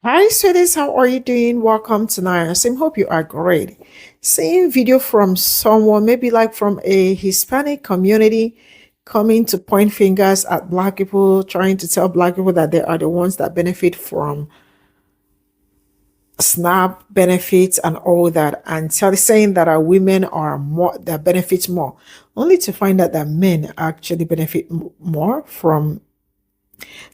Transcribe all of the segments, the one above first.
Hi, sweeties. How are you doing? Welcome to Sim. Hope you are great. Seeing video from someone, maybe like from a Hispanic community, coming to point fingers at Black people, trying to tell Black people that they are the ones that benefit from SNAP benefits and all that, and saying that our women are more that benefits more, only to find out that men actually benefit more from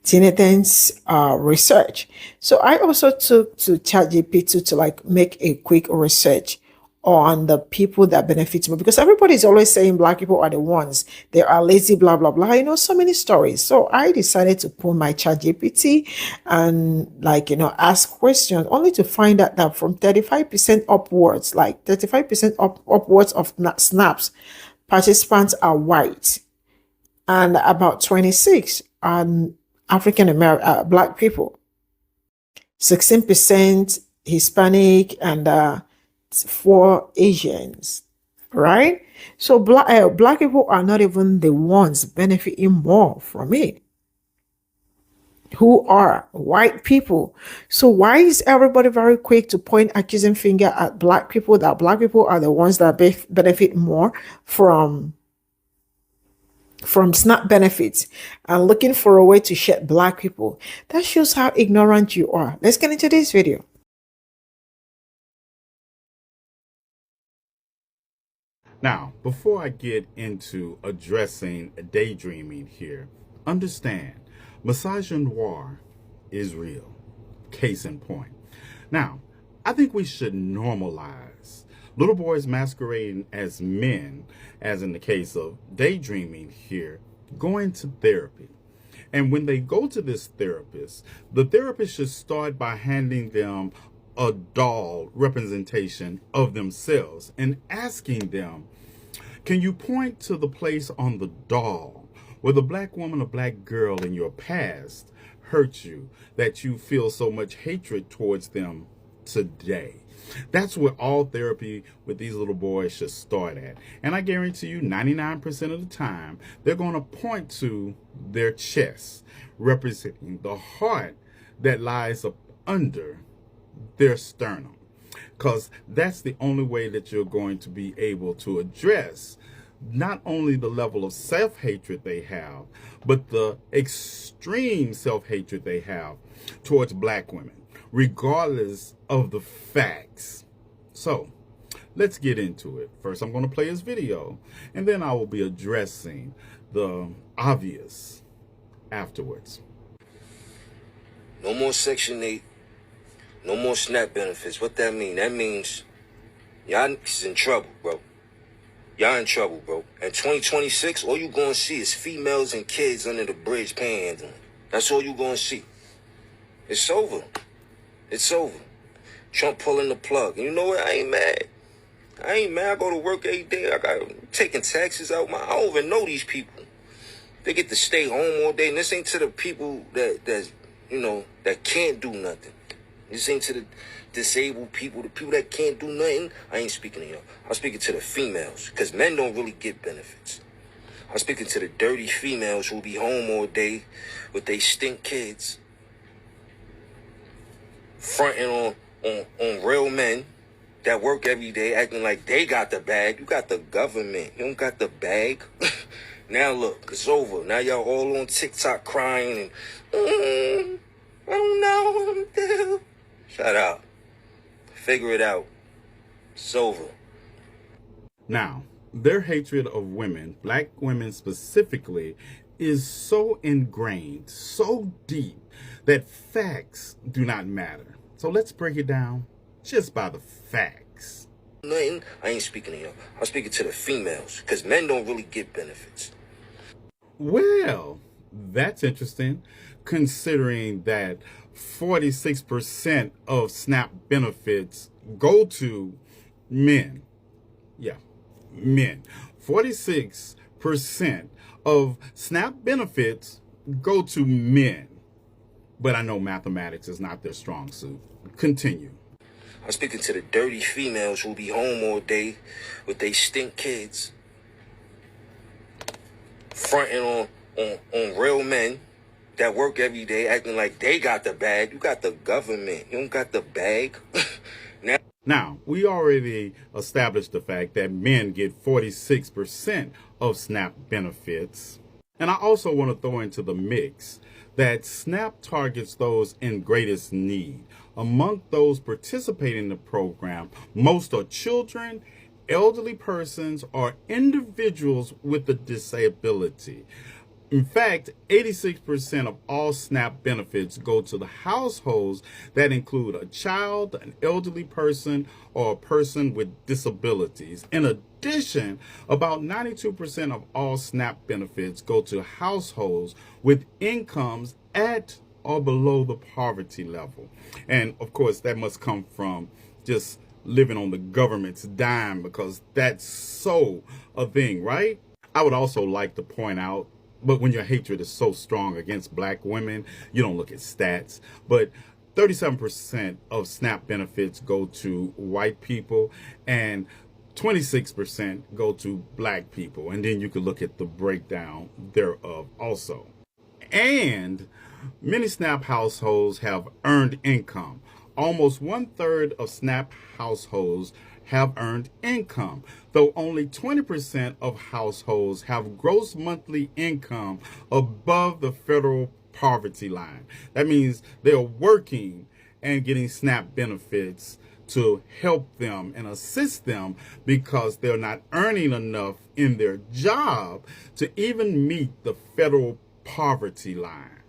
Tinethen's research. So I also took to ChatGPT to like make a quick research on the people that benefit more, because everybody's always saying Black people are the ones they are lazy, blah blah blah. So many stories. So I decided to pull my ChatGPT and ask questions, only to find out that from 35% upwards, like 35% upwards of snaps, participants are white, and about 26 are African American, Black people, 16% Hispanic, and 4 Asians, right? So Black people are not even the ones benefiting more from it, who are white people. So why is everybody very quick to point accusing finger at Black people, that Black people are the ones that benefit more from SNAP benefits, and looking for a way to shed Black people? That shows how ignorant you are. Let's get into this video. Now, before I get into addressing daydreaming here, understand misogynoir is real. Case in point. Now, I think we should normalize little boys masquerading as men, as in the case of daydreaming here, going to therapy. And when they go to this therapist, the therapist should start by handing them a doll representation of themselves and asking them, can you point to the place on the doll where the Black woman or Black girl in your past hurt you, that you feel so much hatred towards them today? That's where all therapy with these little boys should start at. And I guarantee you 99% of the time, they're going to point to their chest, representing the heart that lies up under their sternum. Because that's the only way that you're going to be able to address not only the level of self-hatred they have, but the extreme self-hatred they have towards Black women, regardless of the facts. So let's get into it. First, I'm going to play his video, and then I will be addressing the obvious afterwards. No more Section 8. No more SNAP benefits. What that mean? That means y'all is in trouble, bro. Y'all in trouble, bro. In 2026, all you gonna see is females and kids under the bridge panhandling. That's all you gonna see. It's over. It's over. Trump pulling the plug. And you know what? I ain't mad. I go to work every day. I got taking taxes out. I don't even know these people. They get to stay home all day. And this ain't to the people that can't do nothing. This ain't to the disabled people, the people that can't do nothing. I ain't speaking to y'all. I'm speaking to the females, because men don't really get benefits. I'm speaking to the dirty females who be home all day with they stink kids, fronting on real men that work every day, acting like they got the bag. You got the government. You don't got the bag. Now look, it's over. Now y'all all on TikTok crying and I don't know what to do. Shut up. Figure it out. It's over. Now, their hatred of women, Black women specifically, is so ingrained, so deep, that facts do not matter. So let's break it down just by the facts. Nothing. I ain't speaking to y'all. I'm speaking to the females, because men don't really get benefits. Well, that's interesting, considering that 46% of SNAP benefits go to men. Yeah, men. 46% of SNAP benefits go to men. But I know mathematics is not their strong suit. Continue. I'm speaking to the dirty females who be home all day with they stink kids, fronting on real men that work every day acting like they got the bag. You got the government. You don't got the bag. Now, we already established the fact that men get 46% of SNAP benefits. And I also want to throw into the mix that SNAP targets those in greatest need. Among those participating in the program, most are children, elderly persons, or individuals with a disability. In fact, 86% of all SNAP benefits go to the households that include a child, an elderly person, or a person with disabilities. In addition, about 92% of all SNAP benefits go to households with incomes at or below the poverty level. And of course, that must come from just living on the government's dime, because that's so a thing, right? I would also like to point out, but when your hatred is so strong against black women, you don't look at stats. But 37% of SNAP benefits go to white people and 26% go to black people. And then you could look at the breakdown thereof also. And many SNAP households have earned income. Almost 1/3 of SNAP households have earned income, though only 20% of households have gross monthly income above the federal poverty line. That means they're working and getting SNAP benefits to help them and assist them because they're not earning enough in their job to even meet the federal poverty line,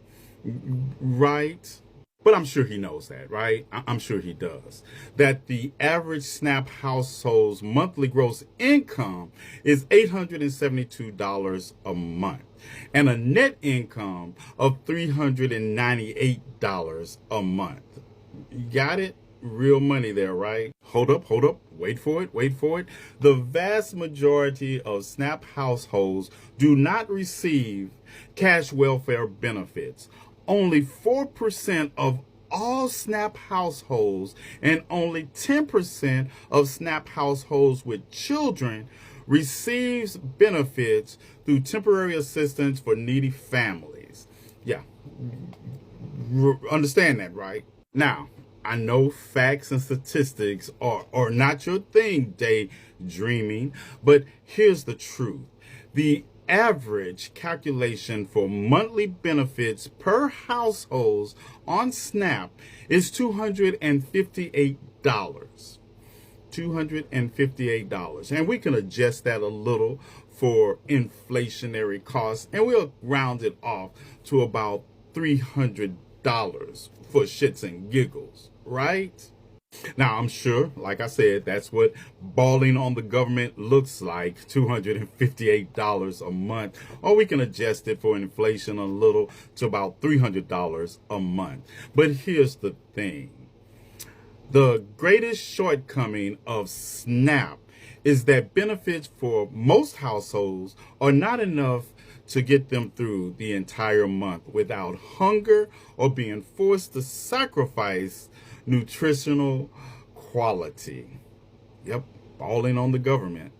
right? But I'm sure he knows that, right? I'm sure he does. That the average SNAP household's monthly gross income is $872 a month and a net income of $398 a month. You got it? Real money there, right? Hold up. Wait for it. The vast majority of SNAP households do not receive cash welfare benefits. Only 4% of all SNAP households and only 10% of SNAP households with children receives benefits through temporary assistance for needy families. Yeah, understand that, right? Now, I know facts and statistics are not your thing, daydreaming, but here's the truth. The average calculation for monthly benefits per household on SNAP is $258. $258. And we can adjust that a little for inflationary costs, and we'll round it off to about $300 for shits and giggles, right? Now, I'm sure, like I said, that's what balling on the government looks like, $258 a month. Or we can adjust it for inflation a little to about $300 a month. But here's the thing. The greatest shortcoming of SNAP is that benefits for most households are not enough to get them through the entire month without hunger or being forced to sacrifice nutritional quality. Yep, balling on the government.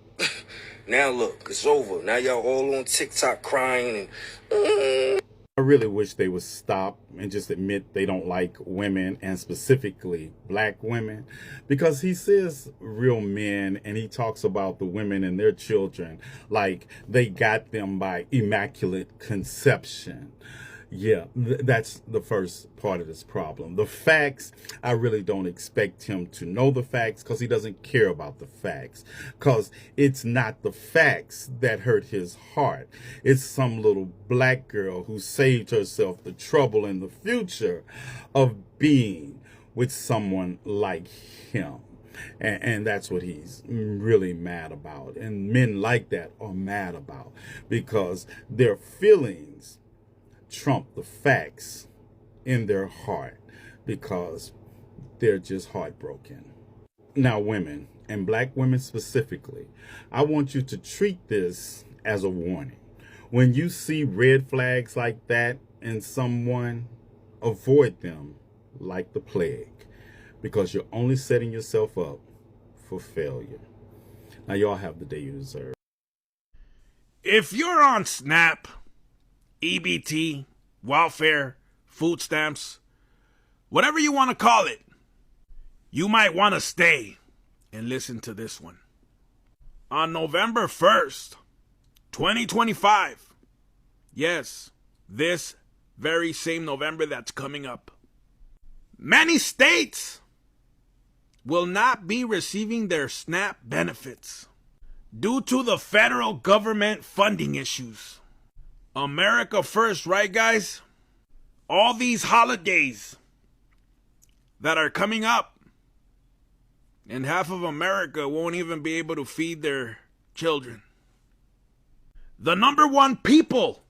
Now look, it's over. Now y'all all on TikTok crying and I really wish they would stop and just admit they don't like women, and specifically black women, because he says real men and he talks about the women and their children like they got them by immaculate conception. Yeah, that's the first part of this problem. The facts, I really don't expect him to know the facts because he doesn't care about the facts. Because it's not the facts that hurt his heart. It's some little black girl who saved herself the trouble in the future of being with someone like him. And that's what he's really mad about. And men like that are mad about because their feelings trump the facts in their heart because they're just heartbroken. Now, women, and black women specifically, I want you to treat this as a warning. When you see red flags like that in someone, avoid them like the plague, because you're only setting yourself up for failure. Now, y'all have the day you deserve. If you're on SNAP, EBT, welfare, food stamps, whatever you want to call it, you might want to stay and listen to this one. On November 1st, 2025, yes, this very same November that's coming up, many states will not be receiving their SNAP benefits due to the federal government funding issues. America first, right, guys? All these holidays that are coming up, and half of America won't even be able to feed their children. The number one people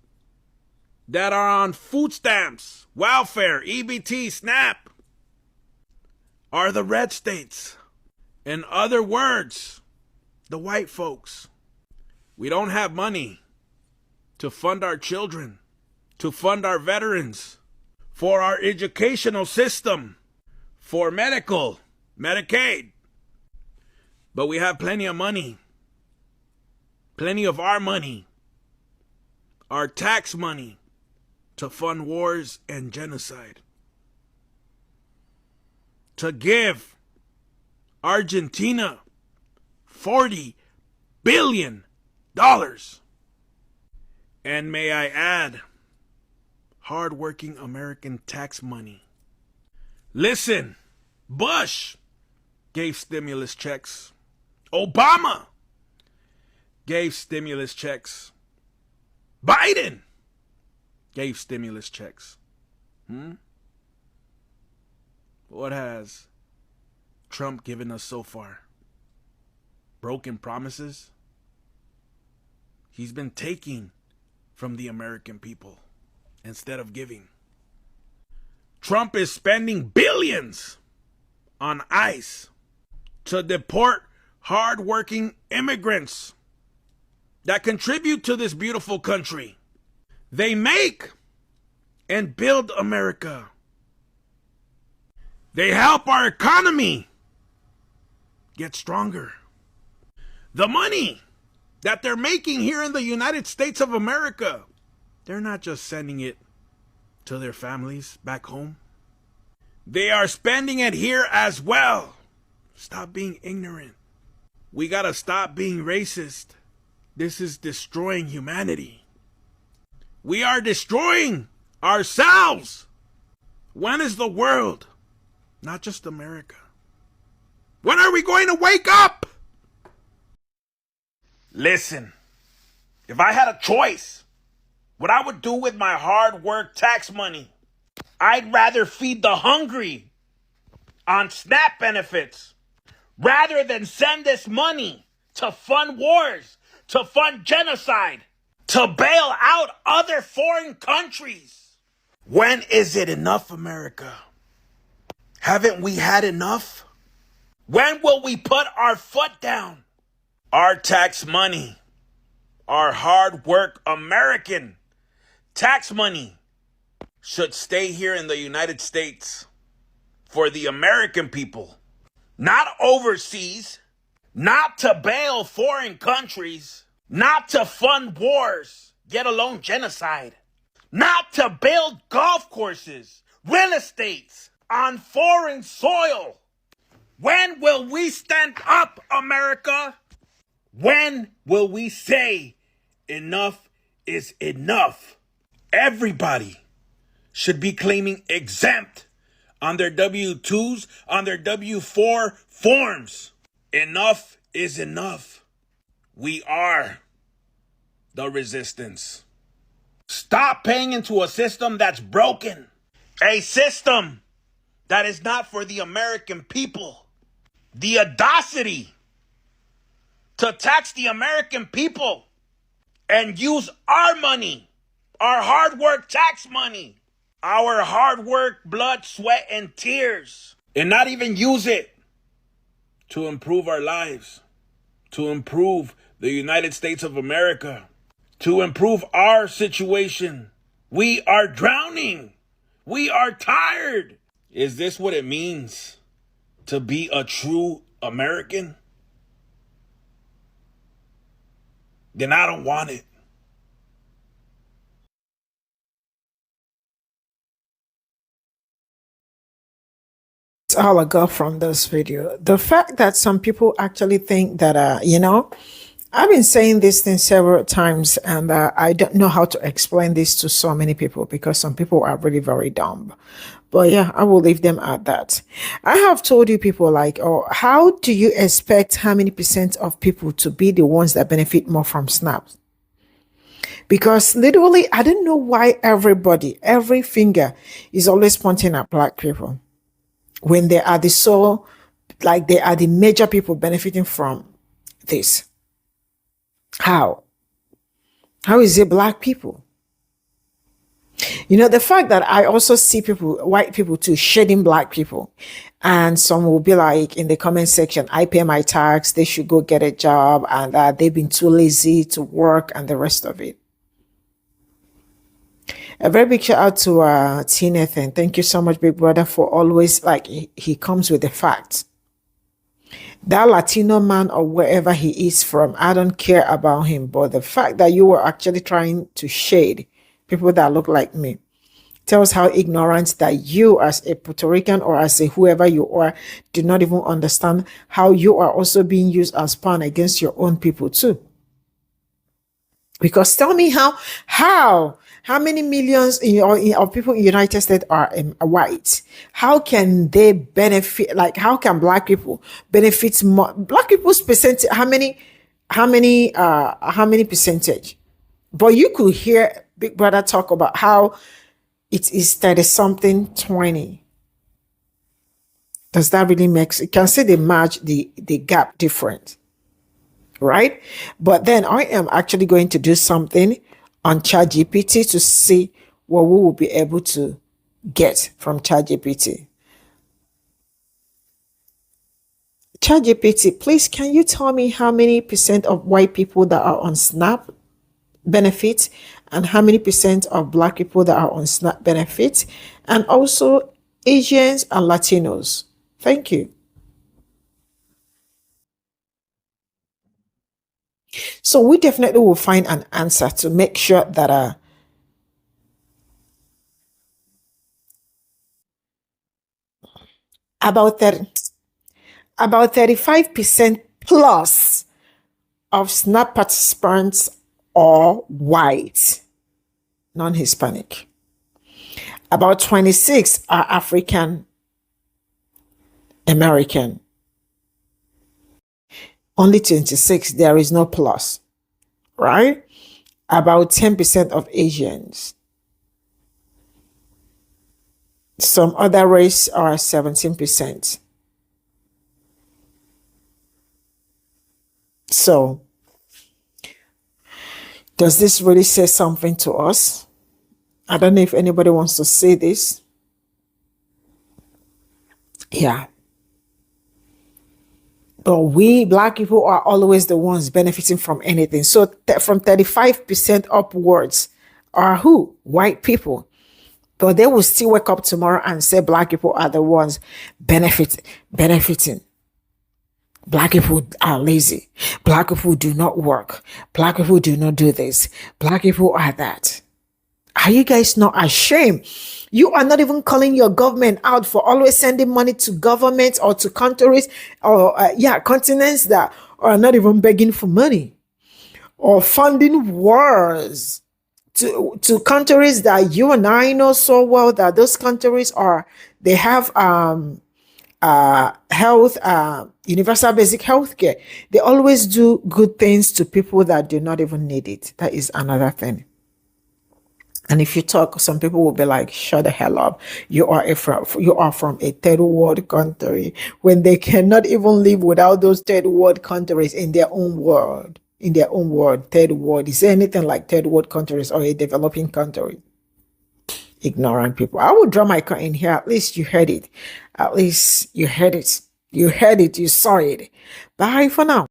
that are on food stamps, welfare, EBT, SNAP, are the red states. In other words, the white folks. We don't have money to fund our children, to fund our veterans, for our educational system, for medical, Medicaid. But we have plenty of money, plenty of our money, our tax money, to fund wars and genocide. To give Argentina $40 billion. And may I add, hardworking American tax money. Listen, Bush gave stimulus checks. Obama gave stimulus checks. Biden gave stimulus checks. What has Trump given us so far? Broken promises? He's been taking from the American people instead of giving. Trump is spending billions on ICE to deport hardworking immigrants that contribute to this beautiful country. They make and build America. They help our economy get stronger. The money that they're making here in the United States of America, they're not just sending it to their families back home. They are spending it here as well. Stop being ignorant. We gotta stop being racist. This is destroying humanity. We are destroying ourselves. When is the world, not just America, when are we going to wake up? Listen, if I had a choice, what I would do with my hard work tax money, I'd rather feed the hungry on SNAP benefits rather than send this money to fund wars, to fund genocide, to bail out other foreign countries. When is it enough, America? Haven't we had enough? When will we put our foot down? Our tax money, our hard work American tax money should stay here in the United States for the American people, not overseas, not to bail foreign countries, not to fund wars, let alone genocide, not to build golf courses, real estates on foreign soil. When will we stand up, America? When will we say enough is enough? Everybody should be claiming exempt on their W-2s, on their W-4 forms. Enough is enough. We are the resistance. Stop paying into a system that's broken. A system that is not for the American people. The audacity to tax the American people and use our money, our hard work tax money, our hard work, blood, sweat, and tears, and not even use it to improve our lives, to improve the United States of America, to improve our situation. We are drowning. We are tired. Is this what it means to be a true American? Then I don't want it. That's all I got from this video. The fact that some people actually think that, I've been saying this thing several times, and I don't know how to explain this to so many people because some people are really very dumb. But yeah, I will leave them at that. I have told you people like, oh, how do you expect how many percent of people to be the ones that benefit more from SNAP? Because literally, I don't know why every finger is always pointing at Black people when they are they are the major people benefiting from this. How? How is it Black people? The fact that I also see white people too, shading Black people. And some will be like in the comment section, I pay my tax, they should go get a job, and they've been too lazy to work and the rest of it. A very big shout out to T. Nathan. Thank you so much, big brother, for always, he comes with the facts. That Latino man or wherever he is from, I don't care about him. But the fact that you were actually trying to shade people that look like me tells how ignorant that you as a Puerto Rican or as a whoever you are do not even understand how you are also being used as pawn against your own people too. Because tell me how many millions of people in the United States are white? How can they benefit? Like, how can Black people benefit more? Black people's percentage, how many percentage? But you could hear Big Brother talk about how it is 30 something 20. Does that really make sense? You can see the match, the gap different. Right? But then I am actually going to do something on ChatGPT to see what we will be able to get from ChatGPT. ChatGPT, please, can you tell me how many percent of white people that are on SNAP benefit and how many percent of Black people that are on SNAP benefit, and also Asians and Latinos? Thank you. So we definitely will find an answer to make sure that about 35% plus of SNAP participants are white, non-Hispanic. About 26 are African American. Only 26, there is no plus, right? About 10% of Asians. Some other race are 17%. So, does this really say something to us? I don't know if anybody wants to say this. Yeah. But we Black people are always the ones benefiting from anything. So from 35% upwards are who? White people. But they will still wake up tomorrow and say Black people are the ones benefiting. Black people are lazy. Black people do not work. Black people do not do this. Black people are that. Are you guys not ashamed? You are not even calling your government out for always sending money to governments or to countries or continents that are not even begging for money, or funding wars to countries that you and I know so well that those countries they have health, universal basic health care. They always do good things to people that do not even need it. That is another thing. And if you talk, some people will be like, shut the hell up. You are from a third world country, when they cannot even live without those third world countries in their own world. Third world. Is there anything like third world countries or a developing country? Ignorant people. I will draw my car in here. At least you heard it. You saw it. Bye for now.